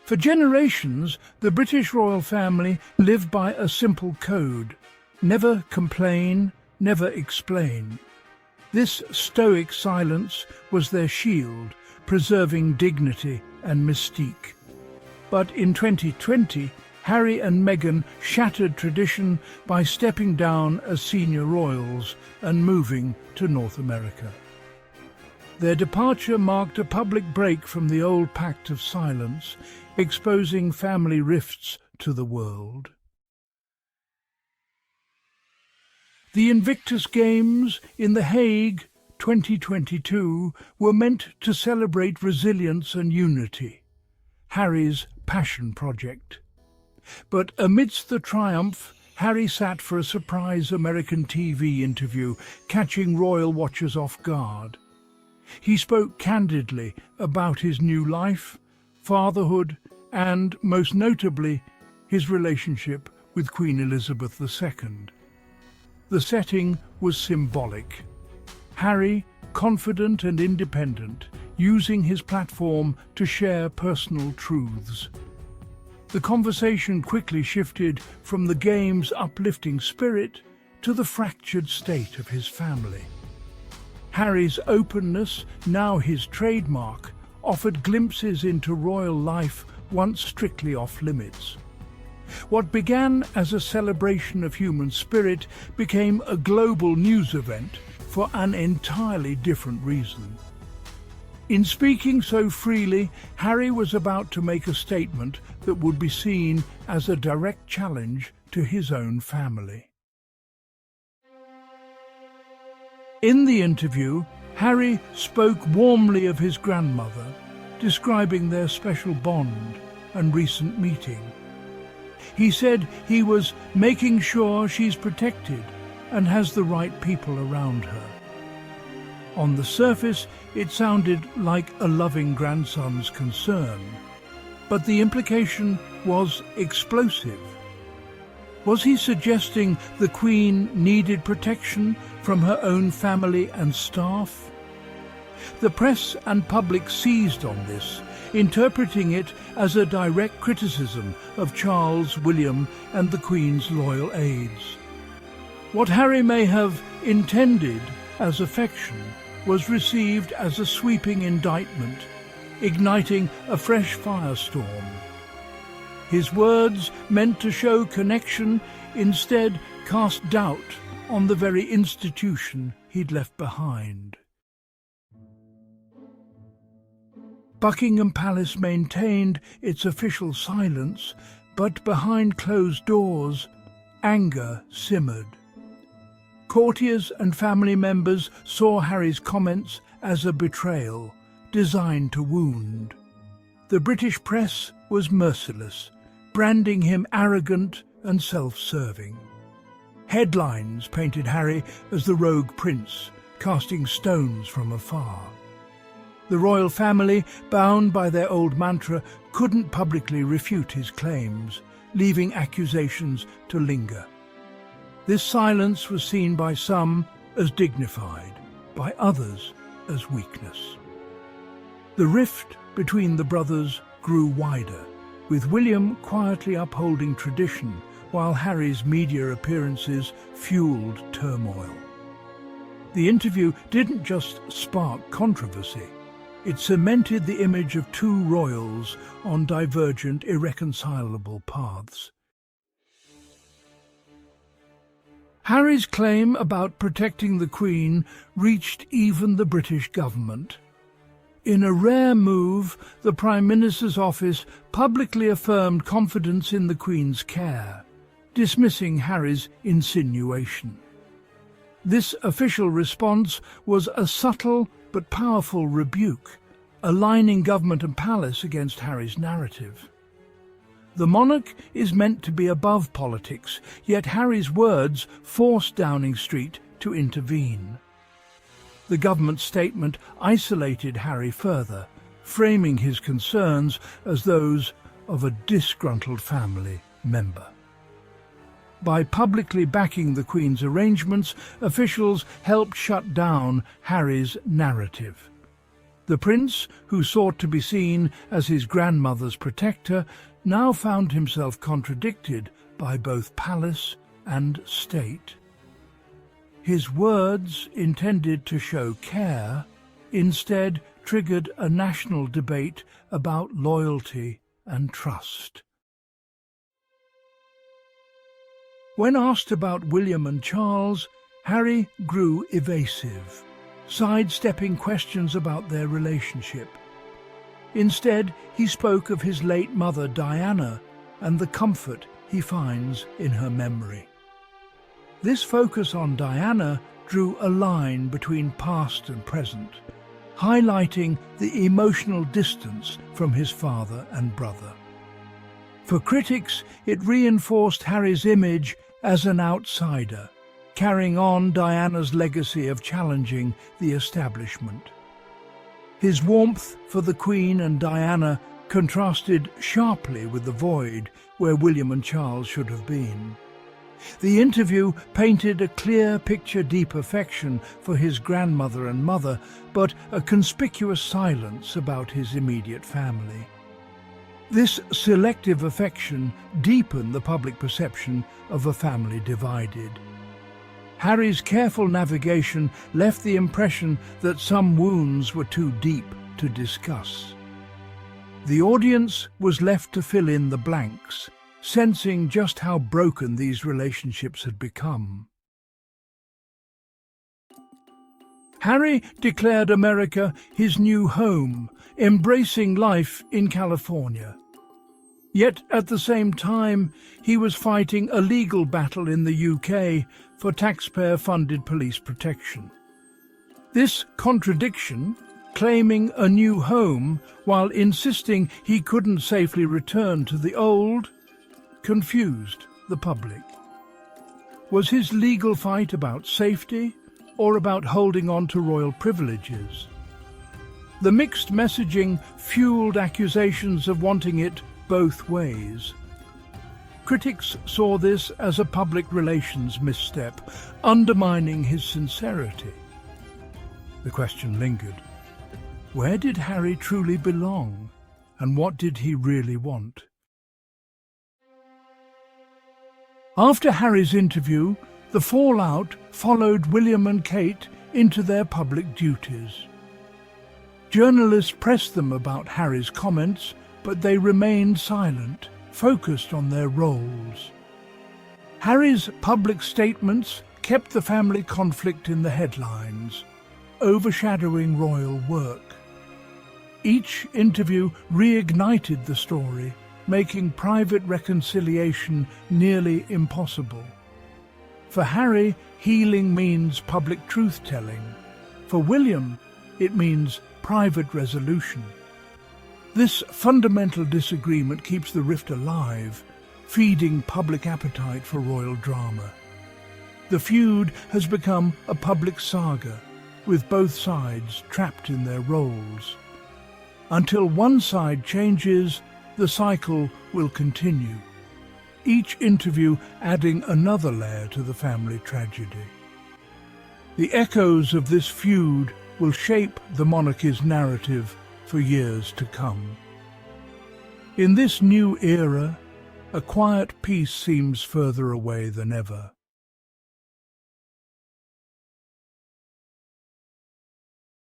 For generations, the British royal family lived by a simple code: never complain, never explain. This stoic silence was their shield, preserving dignity and mystique. But in 2020, Harry and Meghan shattered tradition by stepping down as senior royals and moving to North America. Their departure marked a public break from the old pact of silence, exposing family rifts to the world. The Invictus Games in The Hague 2022 were meant to celebrate resilience and unity, Harry's passion project. But amidst the triumph, Harry sat for a surprise American TV interview, catching royal watchers off guard. He spoke candidly about his new life, fatherhood, and, most notably, his relationship with Queen Elizabeth II. The setting was symbolic. Harry, confident and independent, using his platform to share personal truths. The conversation quickly shifted from the game's uplifting spirit to the fractured state of his family. Harry's openness, now his trademark, offered glimpses into royal life once strictly off-limits. What began as a celebration of human spirit became a global news event for an entirely different reason. In speaking so freely, Harry was about to make a statement that would be seen as a direct challenge to his own family. In the interview, Harry spoke warmly of his grandmother, describing their special bond and recent meeting. He said he was making sure she's protected and has the right people around her. On the surface, it sounded like a loving grandson's concern, but the implication was explosive. Was he suggesting the Queen needed protection from her own family and staff? The press and public seized on this, interpreting it as a direct criticism of Charles, William, and the Queen's loyal aides. What Harry may have intended as affection was received as a sweeping indictment, igniting a fresh firestorm. His words, meant to show connection, instead cast doubt on the very institution he'd left behind. Buckingham Palace maintained its official silence, but behind closed doors, anger simmered. Courtiers and family members saw Harry's comments as a betrayal, designed to wound. The British press was merciless, branding him arrogant and self-serving. Headlines painted Harry as the rogue prince, casting stones from afar. The royal family, bound by their old mantra, couldn't publicly refute his claims, leaving accusations to linger. This silence was seen by some as dignified, by others as weakness. The rift between the brothers grew wider, with William quietly upholding tradition while Harry's media appearances fueled turmoil. The interview didn't just spark controversy, it cemented the image of two royals on divergent, irreconcilable paths. Harry's claim about protecting the Queen reached even the British government. In a rare move, the Prime Minister's office publicly affirmed confidence in the Queen's care, dismissing Harry's insinuation. This official response was a subtle but powerful rebuke, aligning government and palace against Harry's narrative. The monarch is meant to be above politics, yet Harry's words forced Downing Street to intervene. The government statement isolated Harry further, framing his concerns as those of a disgruntled family member. By publicly backing the Queen's arrangements, officials helped shut down Harry's narrative. The prince, who sought to be seen as his grandmother's protector, now found himself contradicted by both palace and state. His words, intended to show care, instead triggered a national debate about loyalty and trust. When asked about William and Charles, Harry grew evasive, sidestepping questions about their relationship. Instead, he spoke of his late mother Diana and the comfort he finds in her memory. This focus on Diana drew a line between past and present, highlighting the emotional distance from his father and brother. For critics, it reinforced Harry's image as an outsider, carrying on Diana's legacy of challenging the establishment. His warmth for the Queen and Diana contrasted sharply with the void where William and Charles should have been. The interview painted a clear picture deep affection for his grandmother and mother, but a conspicuous silence about his immediate family. This selective affection deepened the public perception of a family divided. Harry's careful navigation left the impression that some wounds were too deep to discuss. The audience was left to fill in the blanks, sensing just how broken these relationships had become. Harry declared America his new home, embracing life in California. Yet at the same time, he was fighting a legal battle in the UK for taxpayer-funded police protection. This contradiction, claiming a new home while insisting he couldn't safely return to the old, confused the public. Was his legal fight about safety or about holding on to royal privileges? The mixed messaging fueled accusations of wanting it both ways. Critics saw this as a public relations misstep, undermining his sincerity. The question lingered. Where did Harry truly belong, and what did he really want? After Harry's interview, the fallout followed William and Kate into their public duties. Journalists pressed them about Harry's comments, but they remained silent, focused on their roles. Harry's public statements kept the family conflict in the headlines, overshadowing royal work. Each interview reignited the story, making private reconciliation nearly impossible. For Harry, healing means public truth-telling. For William, it means private resolution. This fundamental disagreement keeps the rift alive, feeding public appetite for royal drama. The feud has become a public saga, with both sides trapped in their roles. Until one side changes, the cycle will continue, each interview adding another layer to the family tragedy. The echoes of this feud will shape the monarchy's narrative for years to come. In this new era, a quiet peace seems further away than ever.